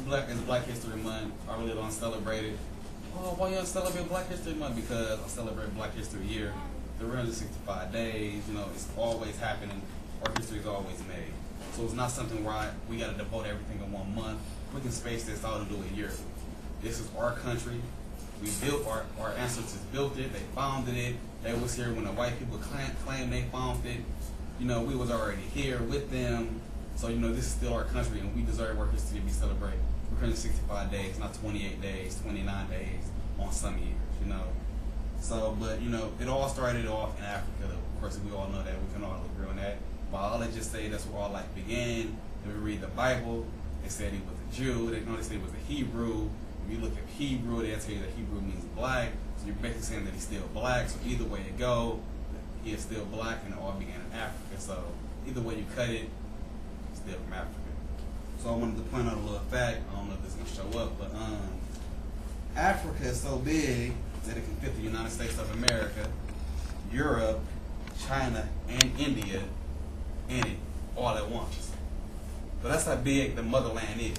Black History Month. I really don't celebrate it. Oh, why you don't celebrate Black History Month? Because I celebrate Black History Year. 365 days, you know, it's always happening. Our history is always made. So it's not something where we got to devote everything in 1 month. We can space this out and do it yearly. This is our country. We built our ancestors built it. They founded it. They was here when the white people claim they founded it. You know, we was already here with them. So, you know, this is still our country, and we deserve our history to be celebrated. 365 days, not 28 days, 29 days on some years, you know. So, but, you know, it all started off in Africa. Of course, we all know that. We can all agree on that. Biologists say that's where all life began. If we read the Bible, they said he was a Jew. They say he was a Hebrew. If you look at Hebrew, they'll tell you that Hebrew means black. So you're basically saying that he's still black. So either way it go, he is still black, and it all began in Africa. So either way you cut it, it's still from Africa. So I wanted to point out a little fact. I don't know if this is gonna show up, but Africa is so big that it can fit the United States of America, Europe, China, and India in it all at once. So that's how big the motherland is.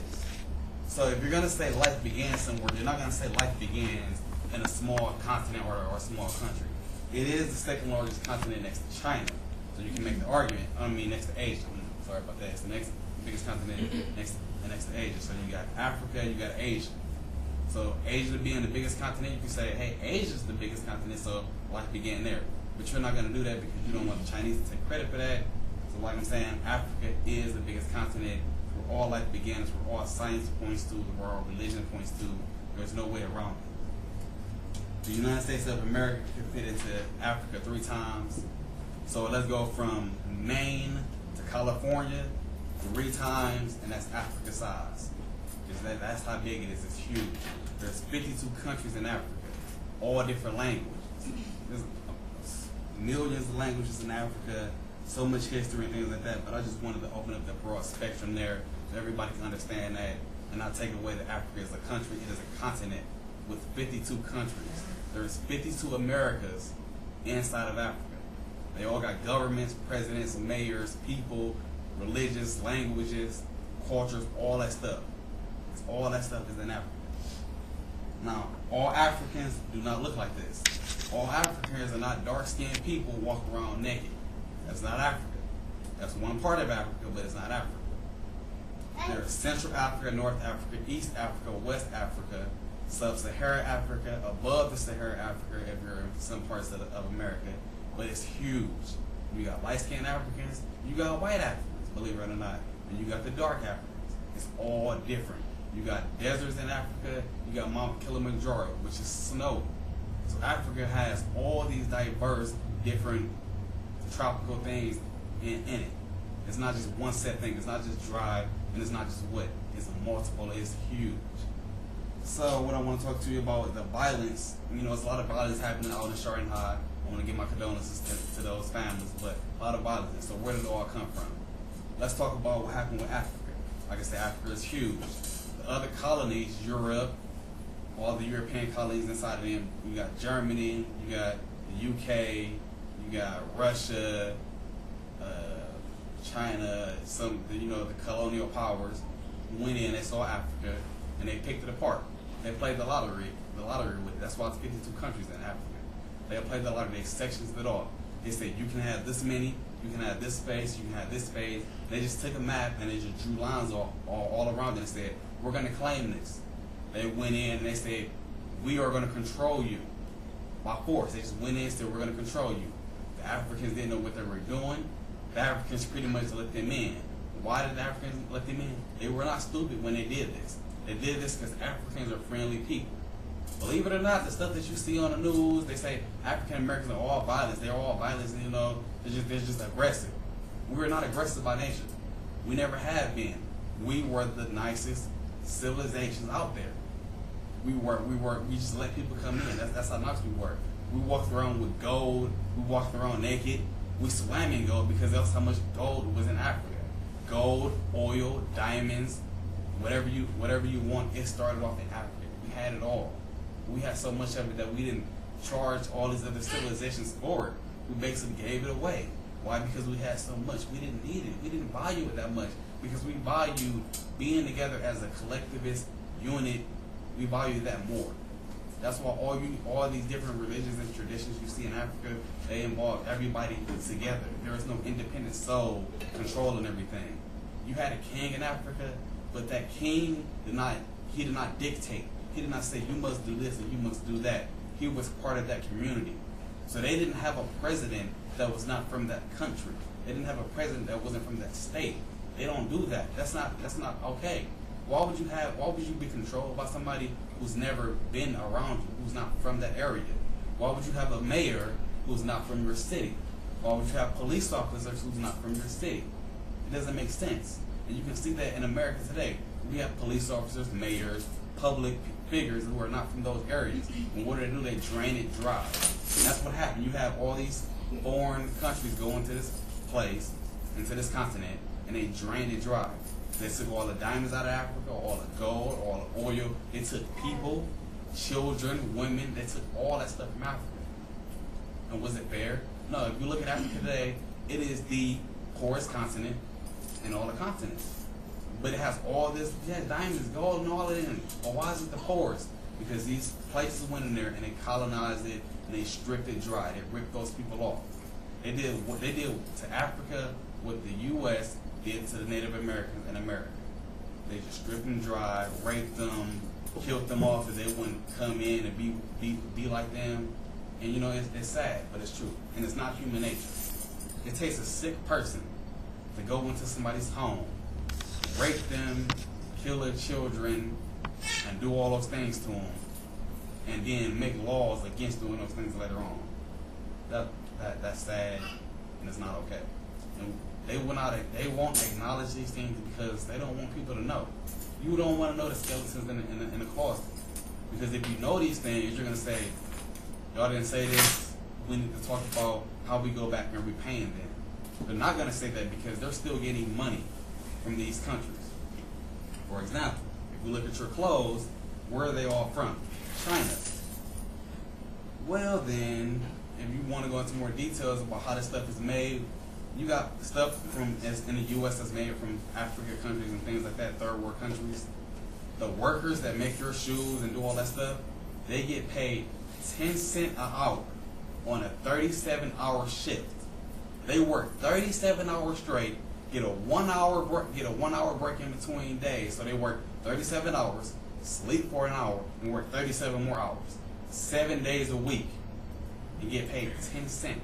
So if you're gonna say life began somewhere, you're not gonna say life begins in a small continent or a small country. It is the second largest continent next to China. So you can make the argument, next to Asia. Sorry about that. It's the next biggest continent next to Asia. So you got Africa, you got Asia. So Asia being the biggest continent, you can say, hey, Asia's the biggest continent, so life began there. But you're not going to do that because you don't want the Chinese to take credit for that. So like I'm saying, Africa is the biggest continent where all life begins, where all science points to, where all religion points to. There's no way around it. The United States of America can fit into Africa 3 times. So let's go from Maine to California 3 times, and that's Africa size. That's how big it is. It's huge. There's 52 countries in Africa, all different languages. There's millions of languages in Africa, so much history and things like that, but I just wanted to open up the broad spectrum there so everybody can understand that and not take away that Africa is a country. It is a continent with 52 countries. There's 52 Americas inside of Africa. They all got governments, presidents, mayors, people, religious, languages, cultures, all that stuff. All that stuff is in Africa. Now, all Africans do not look like this. All Africans are not dark-skinned people walking around naked. That's not Africa. That's one part of Africa, but it's not Africa. There's Central Africa, North Africa, East Africa, West Africa, Sub-Saharan Africa, above the Sahara Africa if you're in some parts of America. But it's huge. You got light-skinned Africans, you got white Africans, believe it or not, and you got the dark Africans. It's all different. You got deserts in Africa, you got Mount Kilimanjaro, which is snow. So Africa has all these diverse, different tropical things in it. It's not just one set thing, it's not just dry, and it's not just wet. It's a multiple, it's huge. So what I want to talk to you about is the violence. You know, there's a lot of violence happening out in Chardon. I want to give my condolences to those families, but a lot of violence. So where did it all come from? Let's talk about what happened with Africa. Like I said, Africa is huge. The other colonies, Europe, all the European colonies inside of them, you got Germany, you got the UK, you got Russia, China, the colonial powers went in, they saw Africa, and they picked it apart. They played the lottery with it. That's why it's 52 countries in Africa. They played the lottery, they sectioned it off. They said, you can have this many, you can have this space, you can have this space. They just took a map and they just drew lines all around it and said, we're going to claim this. They went in and they said, we are going to control you by force. They just went in and said, we're going to control you. The Africans didn't know what they were doing. The Africans pretty much let them in. Why did the Africans let them in? They were not stupid when they did this. They did this because Africans are friendly people. Believe it or not, the stuff that you see on the news, they say African Americans are all violent. They're all violent, they're just aggressive. We're not aggressive by nature. We never have been. We were the nicest civilizations out there. We just let people come in. That's how nice we were. We walked around with gold. We walked around naked. We swam in gold because that's how much gold was in Africa. Gold, oil, diamonds, whatever you want. It started off in Africa. We had it all. We had so much of it that we didn't charge all these other civilizations for it. We basically gave it away. Why? Because we had so much. We didn't need it. We didn't value it that much. because we value being together as a collectivist unit. We value that more. That's why all these different religions and traditions you see in Africa, they involve everybody together. There is no independent soul controlling everything. You had a king in Africa, but that king did not dictate. He did not say you must do this and you must do that. He was part of that community. So they didn't have a president that was not from that country. They didn't have a president that wasn't from that state. They don't do that. That's not okay. Why would you be controlled by somebody who's never been around you, who's not from that area? Why would you have a mayor who's not from your city? Why would you have police officers who's not from your city? It doesn't make sense. And you can see that in America today. We have police officers, mayors, public figures who are not from those areas. And what do? They drain it dry. And that's what happened. You have all these foreign countries go into this place, into this continent, and they drained it dry. They took all the diamonds out of Africa, all the gold, all the oil. They took people, children, women. They took all that stuff from Africa. And was it fair? No. If you look at Africa today, it is the poorest continent in all the continents. But it has all this, diamonds, gold, and all of it in it. But why is it the poorest? Because these places went in there and they colonized it and they stripped it dry. They ripped those people off. They did what they did to Africa, what the U.S. did to the Native Americans in America. They just stripped them dry, raped them, killed them off so they wouldn't come in and be like them. And you know, it's sad, but it's true. And it's not human nature. It takes a sick person to go into somebody's home, rape them, kill their children, and do all those things to them, and then make laws against doing those things later on. That's sad, and it's not okay. And they won't acknowledge these things because they don't want people to know. You don't want to know the skeletons in the closet, because if you know these things, you're gonna say, y'all didn't say this. We need to talk about how we go back and repaying them. They're not gonna say that because they're still getting money from these countries. For example, if we look at your clothes, where are they all from? China. Well then, if you want to go into more details about how this stuff is made, you got stuff from in the U.S. that's made from Africa countries and things like that, third world countries. The workers that make your shoes and do all that stuff, they get paid 10 cents an hour on a 37-hour shift. They work 37 hours straight, get a 1 hour break in between days. So they work 37 hours, sleep for an hour, and work 37 more hours, 7 days a week, and get paid 10 cents.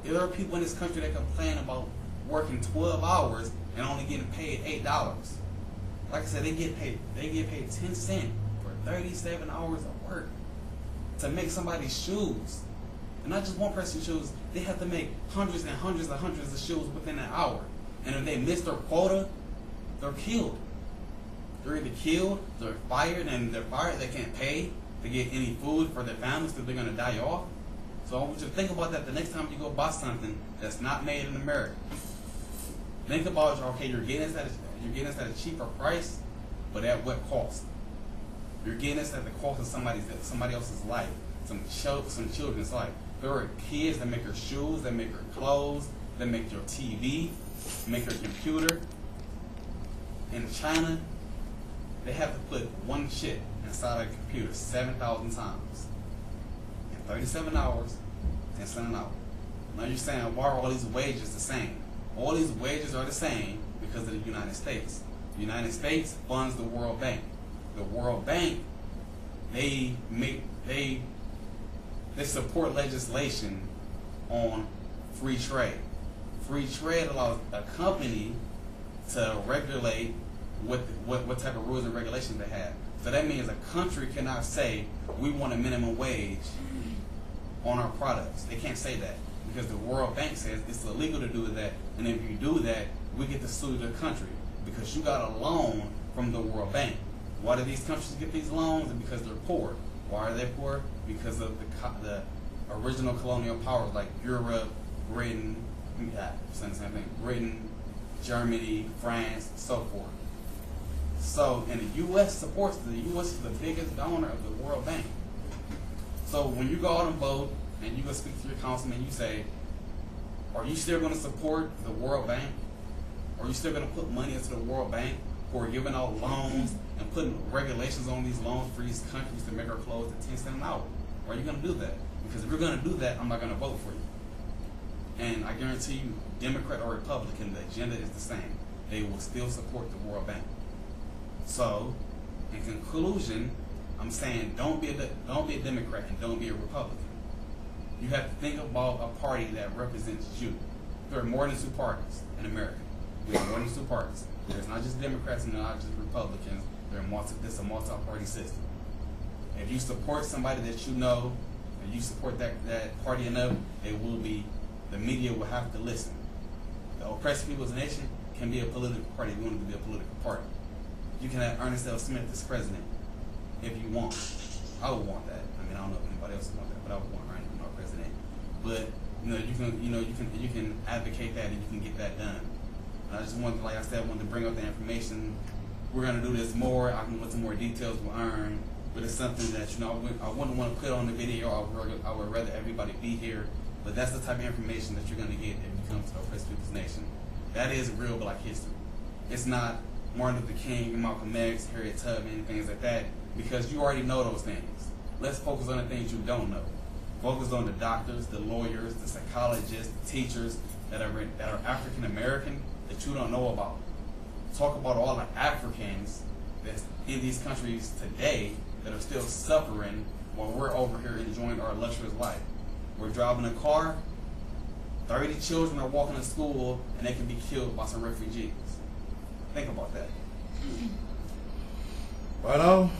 There are people in this country that complain about working 12 hours and only getting paid $8. Like I said, they get paid 10 cents for 37 hours of work to make somebody's shoes. And not just one person's shoes, they have to make hundreds and hundreds and hundreds of shoes within an hour. And if they miss their quota, they're killed. They're either killed, they're fired, and they're fired, they can't pay to get any food for their families because they're going to die off. So I want you to think about that the next time you go buy something that's not made in America. Think about, okay, you're getting this at a cheaper price, but at what cost? You're getting this at the cost of somebody else's life, some children's life. There are kids that make your shoes, that make your clothes, that make your TV, make your computer. In China, they have to put one chip inside a computer 7,000 times. In 37 hours, 10 cents an hour. Now you're saying, why are all these wages the same? All these wages are the same because of the United States. The United States funds the World Bank. The World Bank, they support legislation on free trade. Free trade allows a company to regulate what type of rules and regulations they have. So that means a country cannot say, we want a minimum wage on our products. They can't say that because the World Bank says it's illegal to do that, and if you do that, we get to sue the country because you got a loan from the World Bank. Why do these countries get these loans? Because they're poor. Why are they poor? Because of the original colonial powers like Europe, Britain, saying the same thing, Britain, Germany, France, so forth. So, and the U.S. supports, the U.S. is the biggest donor of the World Bank. So when you go out and vote and you go speak to your councilman, you say, are you still going to support the World Bank? Or are you still going to put money into the World Bank who are giving out loans and putting regulations on these loans for these countries to make our clothes at 10 cents an hour? Or are you going to do that? Because if you're going to do that, I'm not going to vote for you. And I guarantee you, Democrat or Republican, the agenda is the same. They will still support the World Bank. So, in conclusion, I'm saying don't be a Democrat and don't be a Republican. You have to think about a party that represents you. There are more than two parties in America. We have more than two parties. There's not just Democrats and not just Republicans. There's a multi-party system. If you support somebody that you know, and you support that party enough, the media will have to listen. The Oppressed People's Nation can be a political party if you want it to be a political party. You can have Ernest L. Smith as president if you want. I would want that. I mean, I don't know if anybody else would want that, but I would want Ernest as president. But you can advocate that and you can get that done. And I just wanted, like I said, I wanted to bring up the information. We're gonna do this more. I can go into more details with Ern, but it's something that I wouldn't want to put on the video. I would rather everybody be here. But that's the type of information that you're gonna get if you come to the Oppressed People's Nation. That is real Black history. It's not Martin Luther King, Malcolm X, Harriet Tubman, things like that, because you already know those things. Let's focus on the things you don't know. Focus on the doctors, the lawyers, the psychologists, the teachers that are African American that you don't know about. Talk about all the Africans that's in these countries today that are still suffering while we're over here enjoying our luxurious life. We're driving a car, 30 children are walking to school, and they can be killed by some refugees. Think about that. Right on.